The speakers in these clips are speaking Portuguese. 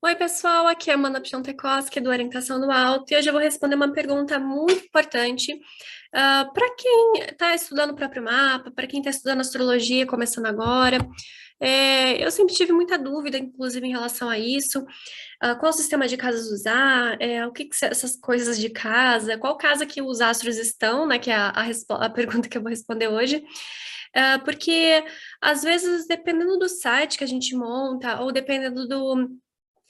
Oi, pessoal, aqui é a Amanda Piontekowski, do Orientação do Alto, e hoje eu vou responder uma pergunta muito importante para quem está estudando o próprio mapa, para quem está estudando astrologia, começando agora. Eu sempre tive muita dúvida, inclusive, em relação a isso. Qual sistema de casas usar, o que essas coisas de casa, qual casa que os astros estão, né, que é a pergunta que eu vou responder hoje. Porque, às vezes, dependendo do site que a gente monta, ou dependendo do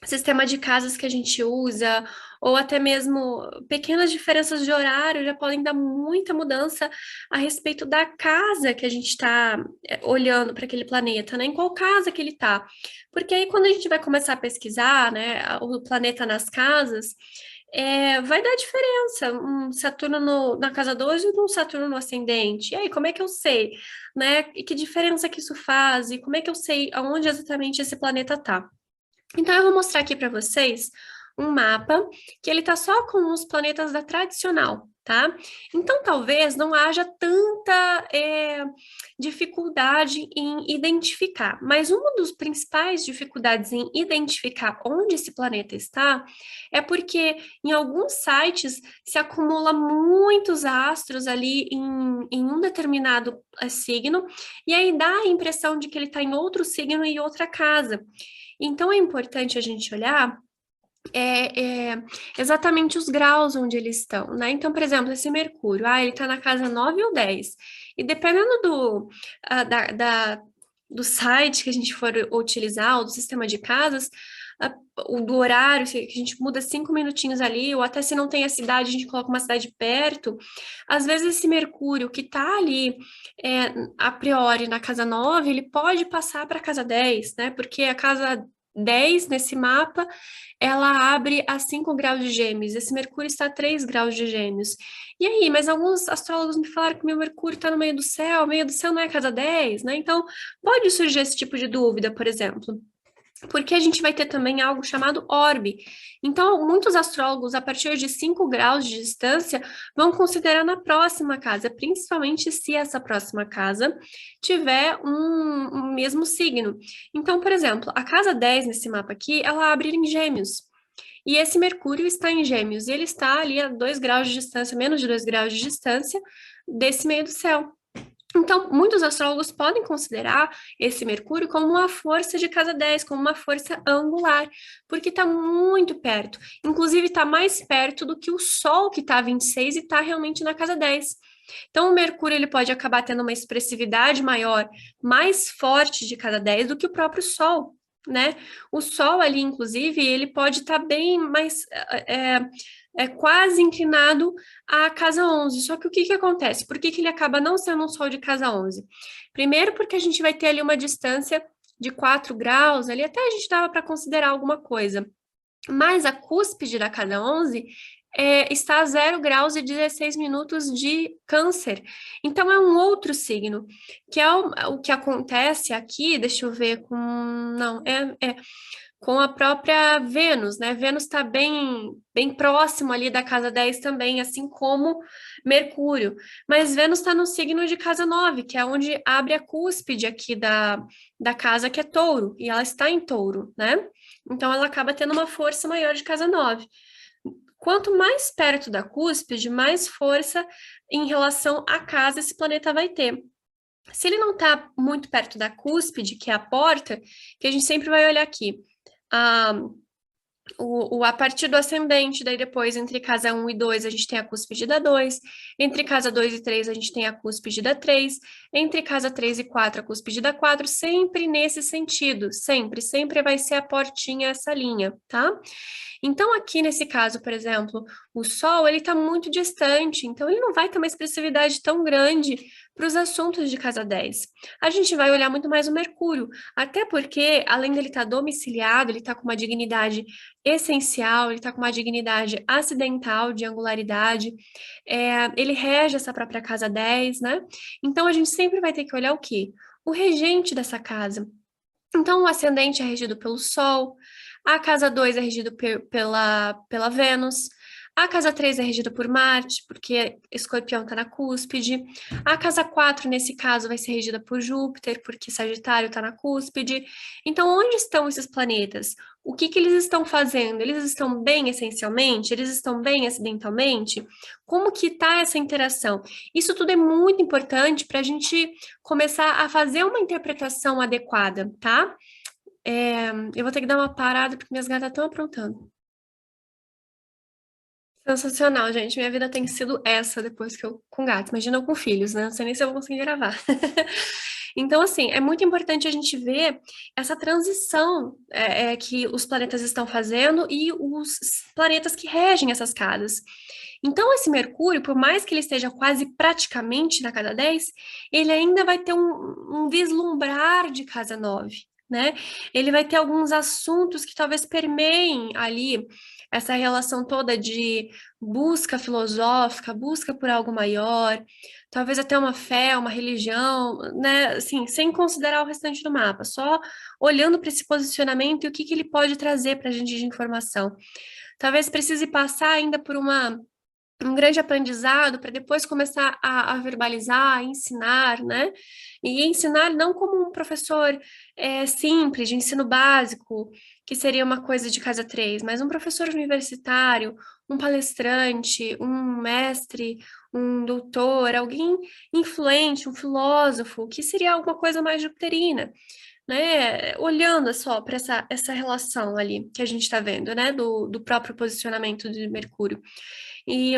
sistema de casas que a gente usa, ou até mesmo pequenas diferenças de horário já podem dar muita mudança a respeito da casa que a gente está olhando para aquele planeta, né? Em qual casa que ele está. Porque aí quando a gente vai começar a pesquisar, né, o planeta nas casas, vai dar diferença, um Saturno na casa 2 e um Saturno no ascendente. E aí, como é que eu sei, né? E que diferença que isso faz? E como é que eu sei aonde exatamente esse planeta está? Então, eu vou mostrar aqui para vocês um mapa que ele tá só com os planetas da tradicional, tá? Então, talvez não haja tanta dificuldade em identificar, mas uma das principais dificuldades em identificar onde esse planeta está é porque em alguns sites se acumula muitos astros ali em um determinado signo, e aí dá a impressão de que ele está em outro signo e outra casa. Então é importante a gente olhar exatamente os graus onde eles estão, né? Então, por exemplo, esse Mercúrio, ele está na casa 9 ou 10. E dependendo do site que a gente for utilizar, ou do sistema de casas, ah, do horário, se a gente muda 5 minutinhos ali, ou até se não tem a cidade, a gente coloca uma cidade perto, às vezes esse Mercúrio que está ali a priori na casa 9, ele pode passar para a casa 10, né? Porque a casa 10 nesse mapa ela abre a 5 graus de Gêmeos. Esse Mercúrio está a 3 graus de Gêmeos. E aí, mas alguns astrólogos me falaram que meu Mercúrio está no meio do céu não é a casa 10, né? Então, pode surgir esse tipo de dúvida, por exemplo. Porque a gente vai ter também algo chamado orbe. Então, muitos astrólogos, a partir de 5 graus de distância, vão considerar na próxima casa, principalmente se essa próxima casa tiver um mesmo signo. Então, por exemplo, a casa 10 nesse mapa aqui, ela abre em Gêmeos. E esse Mercúrio está em Gêmeos, e ele está ali a 2 graus de distância, menos de 2 graus de distância desse meio do céu. Então, muitos astrólogos podem considerar esse Mercúrio como uma força de casa 10, como uma força angular, porque está muito perto. Inclusive, está mais perto do que o Sol, que está 26 e está realmente na casa 10. Então, o Mercúrio ele pode acabar tendo uma expressividade maior, mais forte de cada 10 do que o próprio Sol, né? O Sol ali, inclusive, ele pode estar bem mais quase inclinado à casa 11. Só que o que que acontece? Por que que ele acaba não sendo um Sol de casa 11? Primeiro, porque a gente vai ter ali uma distância de 4 graus, ali até a gente dava para considerar alguma coisa. Mas a cúspide da casa 11 está a 0 graus e 16 minutos de câncer. Então, é um outro signo, que é o que acontece aqui, deixa eu ver com... Não, com a própria Vênus, né? Vênus está bem próximo ali da casa 10 também, assim como Mercúrio. Mas Vênus está no signo de casa 9, que é onde abre a cúspide aqui da casa que é touro, e ela está em touro, né? Então ela acaba tendo uma força maior de casa 9. Quanto mais perto da cúspide, mais força em relação à casa esse planeta vai ter. Se ele não está muito perto da cúspide, que é a porta, que a gente sempre vai olhar aqui, a, a partir do ascendente, daí depois, entre casa 1 e 2, a gente tem a cúspide da 2, entre casa 2 e 3, a gente tem a cúspide da 3, entre casa 3 e 4, a cúspide da 4, sempre nesse sentido, sempre vai ser a portinha, essa linha, tá? Então, aqui nesse caso, por exemplo, o Sol, ele está muito distante, então ele não vai ter uma expressividade tão grande para os assuntos de casa 10. A gente vai olhar muito mais o Mercúrio, até porque, além dele estar domiciliado, ele está com uma dignidade essencial, ele está com uma dignidade acidental de angularidade, ele rege essa própria casa 10, né? Então, a gente sempre vai ter que olhar o quê? O regente dessa casa. Então, o ascendente é regido pelo Sol, a casa 2 é regido pela Vênus, A casa 3 é regida por Marte, porque Escorpião está na cúspide. A casa 4, nesse caso, vai ser regida por Júpiter, porque Sagitário está na cúspide. Então, onde estão esses planetas? O que eles estão fazendo? Eles estão bem essencialmente? Eles estão bem acidentalmente? Como que está essa interação? Isso tudo é muito importante para a gente começar a fazer uma interpretação adequada, tá? Eu vou ter que dar uma parada porque minhas gatas estão aprontando. Sensacional, gente. Minha vida tem sido essa depois que eu com gatos. Imagina eu com filhos, né? Não sei nem se eu vou conseguir gravar. Então, assim, é muito importante a gente ver essa transição que os planetas estão fazendo e os planetas que regem essas casas. Então, esse Mercúrio, por mais que ele esteja quase praticamente na casa 10, ele ainda vai ter um vislumbrar de casa 9, né? Ele vai ter alguns assuntos que talvez permeiem ali essa relação toda de busca filosófica, busca por algo maior, talvez até uma fé, uma religião, né? Assim, sem considerar o restante do mapa, só olhando para esse posicionamento e o que ele pode trazer para a gente de informação. Talvez precise passar ainda por um grande aprendizado para depois começar a verbalizar, a ensinar, né? E ensinar não como um professor simples, de ensino básico, que seria uma coisa de casa 3, mas um professor universitário, um palestrante, um mestre, um doutor, alguém influente, um filósofo, que seria alguma coisa mais jupiterina, né? Olhando só para essa relação ali que a gente está vendo, né? Do próprio posicionamento de Mercúrio. E,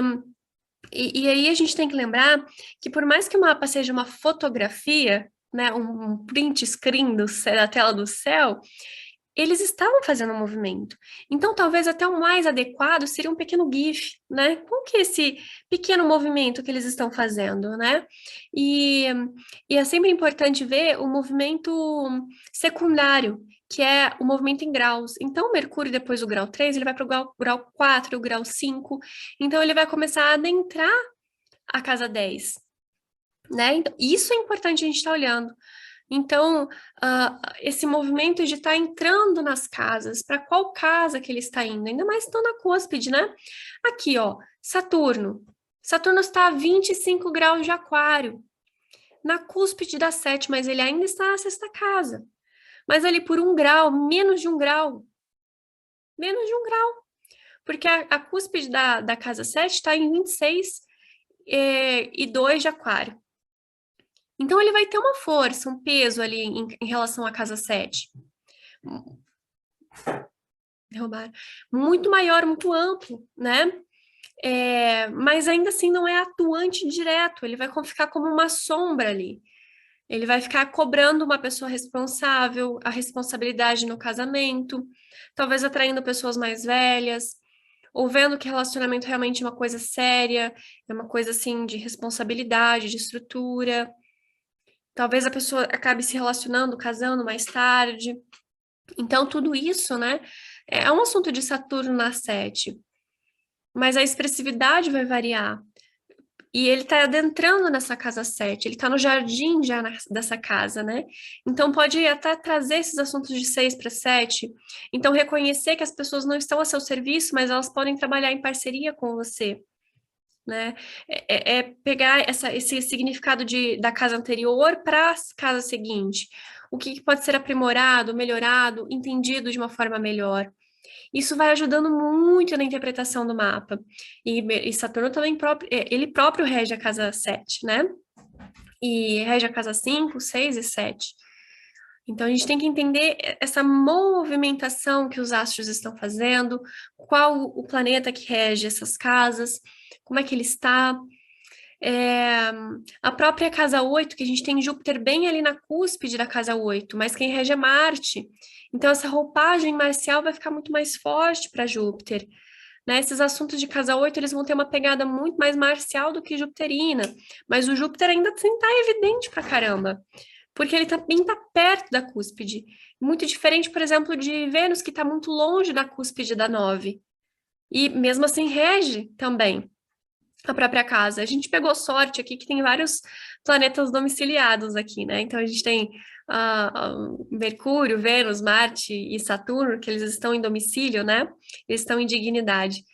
e aí a gente tem que lembrar que por mais que o mapa seja uma fotografia, né, um print screen da tela do céu, eles estavam fazendo um movimento. Então, talvez até o mais adequado seria um pequeno GIF, né? Qual que é esse pequeno movimento que eles estão fazendo, né? E, e é sempre importante ver o movimento secundário, que é o movimento em graus. Então, o Mercúrio, depois do grau 3, ele vai para o grau 4, o grau 5. Então, ele vai começar a adentrar a casa 10, né? Então, isso é importante a gente estar olhando. Então, esse movimento de estar entrando nas casas, para qual casa que ele está indo? Ainda mais estão na cúspide, né? Aqui, ó, Saturno. Saturno está a 25 graus de aquário, na cúspide da 7, mas ele ainda está na sexta casa. Mas ali por 1 grau, menos de 1 grau, porque a cúspide da casa 7 está em 26 e 2 de aquário. Então, ele vai ter uma força, um peso ali em relação à casa 7. Derrubar. Muito maior, muito amplo, né? Mas ainda assim não é atuante direto, ele vai ficar como uma sombra ali. Ele vai ficar cobrando uma pessoa responsável, a responsabilidade no casamento, talvez atraindo pessoas mais velhas, ou vendo que relacionamento realmente é uma coisa séria, é uma coisa assim de responsabilidade, de estrutura. Talvez a pessoa acabe se relacionando, casando mais tarde. Então, tudo isso, né, é um assunto de Saturno na 7, mas a expressividade vai variar. E ele está adentrando nessa casa 7, ele está no jardim já dessa casa, né? Então, pode até trazer esses assuntos de 6 para 7. Então, reconhecer que as pessoas não estão a seu serviço, mas elas podem trabalhar em parceria com você, né? É pegar esse significado da casa anterior para a casa seguinte. O que pode ser aprimorado, melhorado, entendido de uma forma melhor. Isso vai ajudando muito na interpretação do mapa. E Saturno também ele próprio rege a casa 7, né? E rege a casa 5, 6 e 7. Então, a gente tem que entender essa movimentação que os astros estão fazendo, qual o planeta que rege essas casas, como é que ele está. A própria casa 8, que a gente tem Júpiter bem ali na cúspide da casa 8, mas quem rege é Marte. Então, essa roupagem marcial vai ficar muito mais forte para Júpiter. Né? Esses assuntos de casa 8, eles vão ter uma pegada muito mais marcial do que jupiterina, mas o Júpiter ainda está evidente pra caramba, porque ele também está perto da cúspide. Muito diferente, por exemplo, de Vênus, que está muito longe da cúspide da 9. E mesmo assim rege também a própria casa. A gente pegou sorte aqui que tem vários planetas domiciliados aqui, né? Então a gente tem Mercúrio, Vênus, Marte e Saturno, que eles estão em domicílio, né? Eles estão em dignidade.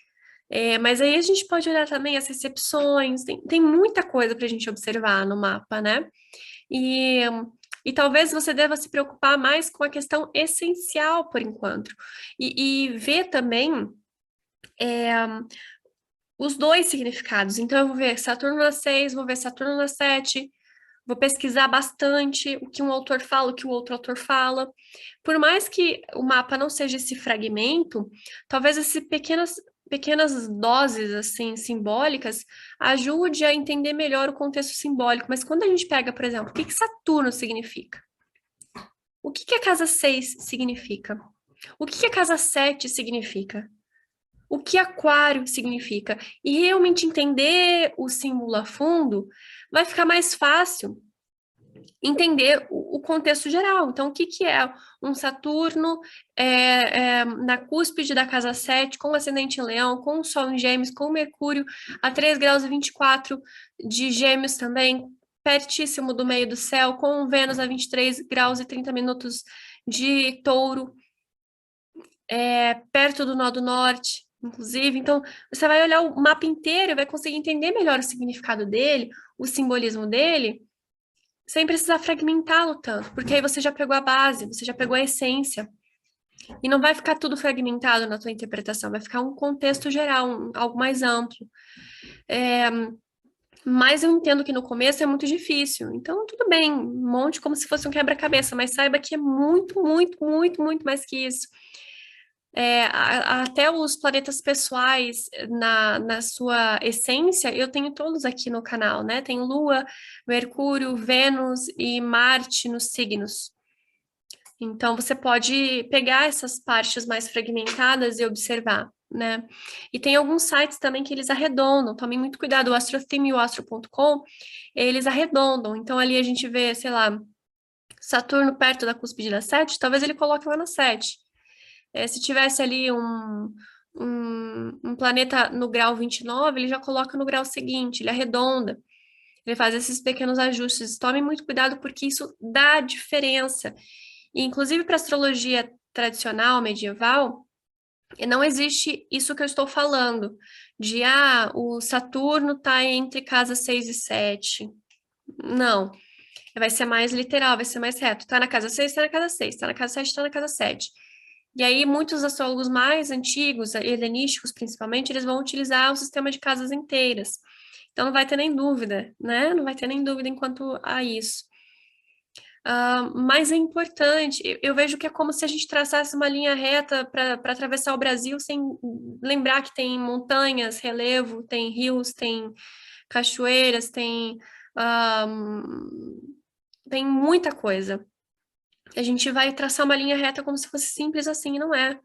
Mas aí a gente pode olhar também as recepções, tem muita coisa para a gente observar no mapa, né? E, e talvez você deva se preocupar mais com a questão essencial por enquanto. E ver também é, os dois significados. Então, eu vou ver Saturno na 6, vou ver Saturno na 7, vou pesquisar bastante o que um autor fala, o que o outro autor fala. Por mais que o mapa não seja esse fragmento, talvez essas pequenas doses assim simbólicas ajude a entender melhor o contexto simbólico. Mas quando a gente pega, por exemplo, o que que Saturno significa? O que que a casa 6 significa? O que que a casa 7 significa? O que aquário significa? E realmente entender o símbolo a fundo vai ficar mais fácil entender o contexto geral. Então, o que, que é um Saturno na cúspide da casa 7, com ascendente em Leão, com o Sol em Gêmeos, com Mercúrio a 3 graus e 24 de Gêmeos também, pertíssimo do meio do céu, com Vênus a 23 graus e 30 minutos de Touro, perto do nó do norte, inclusive. Então, você vai olhar o mapa inteiro e vai conseguir entender melhor o significado dele, o simbolismo dele, sem precisar fragmentá-lo tanto, porque aí você já pegou a base, você já pegou a essência. E não vai ficar tudo fragmentado na tua interpretação, vai ficar um contexto geral, algo mais amplo. Mas eu entendo que no começo é muito difícil. Então, tudo bem, monte como se fosse um quebra-cabeça, mas saiba que é muito, muito, muito, muito mais que isso. Até os planetas pessoais na sua essência, eu tenho todos aqui no canal, né? Tem Lua, Mercúrio, Vênus e Marte nos signos. Então, você pode pegar essas partes mais fragmentadas e observar, né? E tem alguns sites também que eles arredondam, tomem muito cuidado, o AstroTheme e o Astro.com, eles arredondam. Então, ali a gente vê, sei lá, Saturno perto da cúspide da 7, talvez ele coloque lá na 7. Se tivesse ali um planeta no grau 29, ele já coloca no grau seguinte, ele arredonda, ele faz esses pequenos ajustes. Tome muito cuidado, porque isso dá diferença. E, inclusive, para astrologia tradicional, medieval, não existe isso que eu estou falando, de o Saturno está entre casa 6 e 7. Não, vai ser mais literal, vai ser mais reto. Está na casa 6, está na casa 6, está na casa 7, está na casa 7. E aí, muitos astrólogos mais antigos, helenísticos principalmente, eles vão utilizar o sistema de casas inteiras. Então, não vai ter nem dúvida, né? Não vai ter nem dúvida enquanto a isso. Mas é importante, eu vejo que é como se a gente traçasse uma linha reta para atravessar o Brasil sem lembrar que tem montanhas, relevo, tem rios, tem cachoeiras, tem muita coisa. A gente vai traçar uma linha reta como se fosse simples assim, e não é.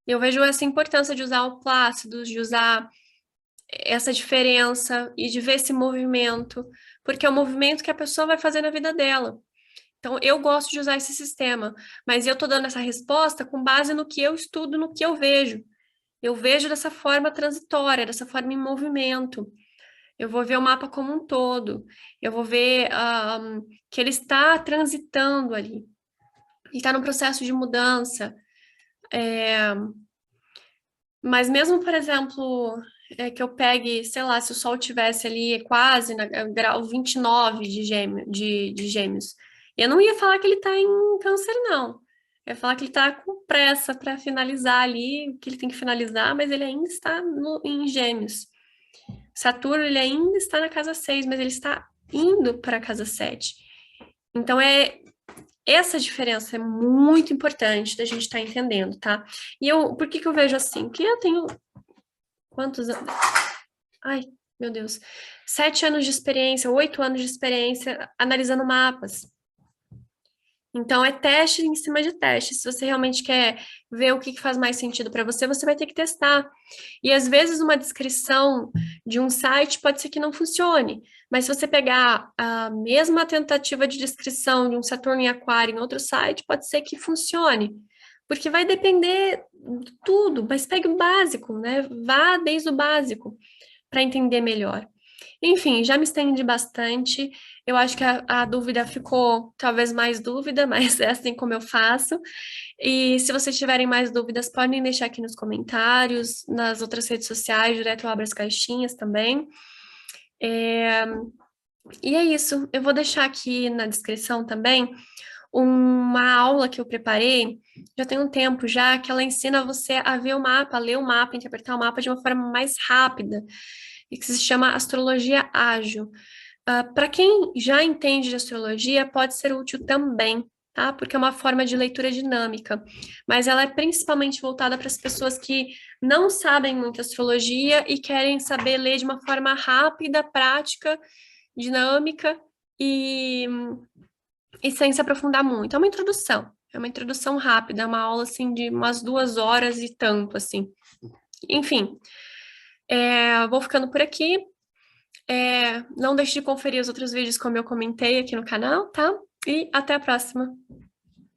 Eu vejo essa importância de usar o Plácido, de usar essa diferença e de ver esse movimento, porque é o movimento que a pessoa vai fazer na vida dela. Então, eu gosto de usar esse sistema, mas eu estou dando essa resposta com base no que eu estudo, no que eu vejo. Eu vejo dessa forma transitória, dessa forma em movimento. Eu vou ver o mapa como um todo. Eu vou ver que ele está transitando ali. Ele está num processo de mudança. Mas mesmo, por exemplo, que eu pegue, sei lá, se o Sol tivesse ali quase na grau 29 de gêmeos, eu não ia falar que ele está em câncer, não. Eu ia falar que ele está com pressa para finalizar ali o que ele tem que finalizar, mas ele ainda está em gêmeos. Saturno, ele ainda está na casa 6, mas ele está indo para a casa 7. Então, essa diferença é muito importante da gente estar entendendo, tá? E por que que eu vejo assim? Porque eu tenho quantos anos? Ai, meu Deus. 7 anos de experiência, 8 anos de experiência analisando mapas. Então, é teste em cima de teste. Se você realmente quer ver o que faz mais sentido para você, você vai ter que testar. E às vezes uma descrição de um site pode ser que não funcione. Mas se você pegar a mesma tentativa de descrição de um Saturno em Aquário em outro site, pode ser que funcione. Porque vai depender de tudo, mas pegue o básico, né? Vá desde o básico para entender melhor. Enfim, já me estendi bastante. Eu acho que a dúvida ficou talvez mais dúvida, mas é assim como eu faço. E se vocês tiverem mais dúvidas, podem deixar aqui nos comentários, nas outras redes sociais, direto eu abro as caixinhas também. É, E é isso. Eu vou deixar aqui na descrição também uma aula que eu preparei, já tem um tempo já, que ela ensina você a ver o mapa, a ler o mapa, interpretar o mapa de uma forma mais rápida, e que se chama Astrologia Ágil. Para quem já entende de astrologia, pode ser útil também, tá? Porque é uma forma de leitura dinâmica, mas ela é principalmente voltada para as pessoas que não sabem muito astrologia e querem saber ler de uma forma rápida, prática, dinâmica e, e sem se aprofundar muito. É uma introdução rápida, é uma aula assim de umas 2 horas e tanto, assim. Enfim, vou ficando por aqui. Não deixe de conferir os outros vídeos como eu comentei aqui no canal, tá? E até a próxima!